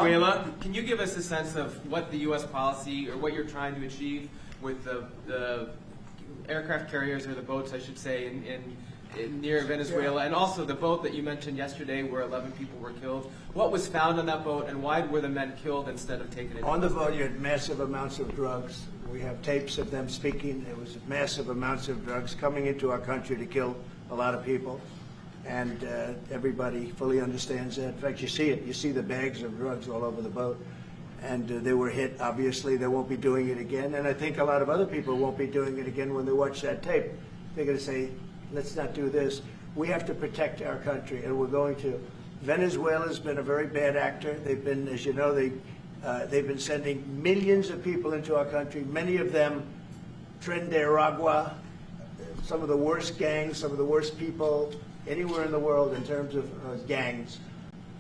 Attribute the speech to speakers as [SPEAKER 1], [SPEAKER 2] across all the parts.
[SPEAKER 1] Venezuela. Can you give us a sense of what the U.S. policy or what you're trying to achieve with the aircraft carriers, or the boats, I should say, in near Venezuela, and also the boat that you mentioned yesterday where 11 people were killed? What was found on that boat, and why were the men killed instead of taken into
[SPEAKER 2] On the boat, you had massive amounts of drugs. We have tapes of them speaking. There was massive amounts of drugs coming into our country to kill a lot of people. And everybody fully understands that. In fact, you see it. You see the bags of drugs all over the boat. And they were hit, obviously. They won't be doing it again. And I think a lot of other people won't be doing it again when they watch that tape. They're going to say, let's not do this. We have to protect our country, and we're going to. Venezuela's been a very bad actor. They've been, as you know, they've been sending millions of people into our country, many of them Tren de Aragua, some of the worst gangs, some of the worst people anywhere in the world in terms of gangs.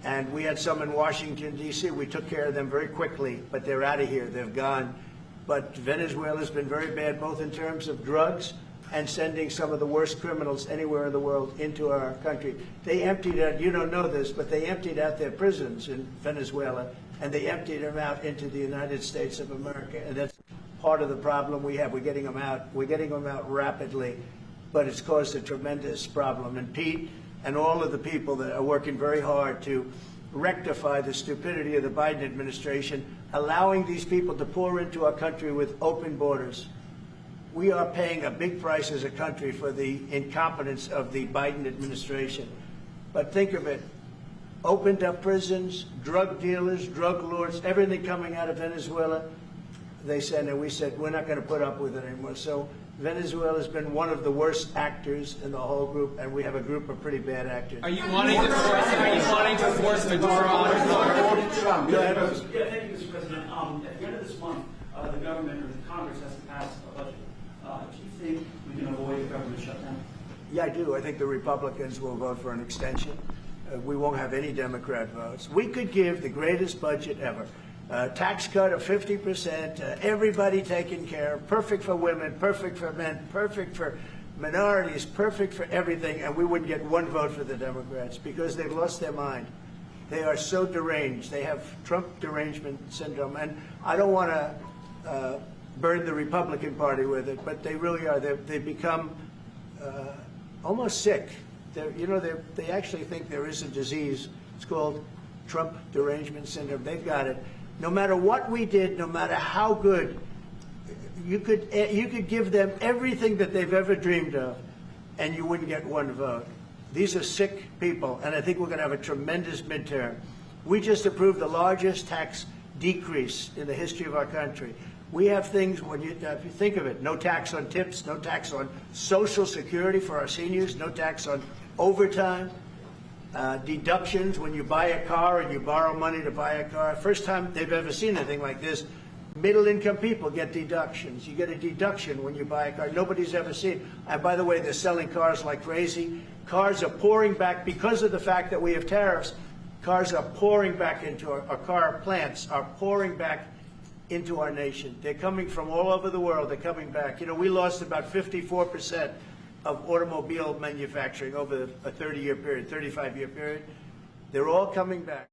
[SPEAKER 2] And we had some in Washington, D.C. We took care of them very quickly, but they're out of here. They've gone. But Venezuela's been very bad, both in terms of drugs and sending some of the worst criminals anywhere in the world into our country. They emptied out, you don't know this, but they emptied out their prisons in Venezuela, and they emptied them out into the United States of America. And that's part of the problem we have. We're getting them out. We're getting them out rapidly, but it's caused a tremendous problem. And Pete and all of the people that are working very hard to rectify the stupidity of the Biden administration, allowing these people to pour into our country with open borders. We are paying a big price as a country for the incompetence of the Biden administration. But think of it. Opened up prisons, drug dealers, drug lords, everything coming out of Venezuela. They said, and we said, we're not going to put up with it anymore. So Venezuela has been one of the worst actors in the whole group, and we have a group of pretty bad actors.
[SPEAKER 1] Are you wanting to force Maduro on Trump?
[SPEAKER 2] Go ahead.
[SPEAKER 3] Yeah, thank you, Mr. President. At the end of this month, the government or the Congress has to pass a budget. Do you think we can avoid a government shutdown?
[SPEAKER 2] Yeah, I do. I think the Republicans will vote for an extension. We won't have any Democrat votes. We could give the greatest budget ever. Tax cut of 50%, everybody taken care of, perfect for women, perfect for men, perfect for minorities, perfect for everything, and we wouldn't get one vote for the Democrats because they've lost their mind. They are so deranged. They have Trump derangement syndrome, and I don't want to burn the Republican Party with it, but they really are. They've become almost sick. They actually think there is a disease. It's called Trump derangement syndrome. They've got it. No matter what we did, no matter how good, you could give them everything that they've ever dreamed of, and you wouldn't get one vote. These are sick people, and I think we're going to have a tremendous midterm. We just approved the largest tax decrease in the history of our country. We have things, if you think of it, no tax on tips, no tax on Social Security for our seniors, no tax on overtime, deductions when you buy a car and you borrow money to buy a car. First time they've ever seen anything like this. Middle-income people get deductions. You get a deduction when you buy a car. Nobody's ever seen. And by the way, they're selling cars like crazy. Cars are pouring back because of the fact that we have tariffs. Cars are pouring back into our car plants are pouring back into our nation. They're coming from all over the world. They're coming back. You know, we lost about 54% of automobile manufacturing over a 30-year period, 35-year period. They're all coming back.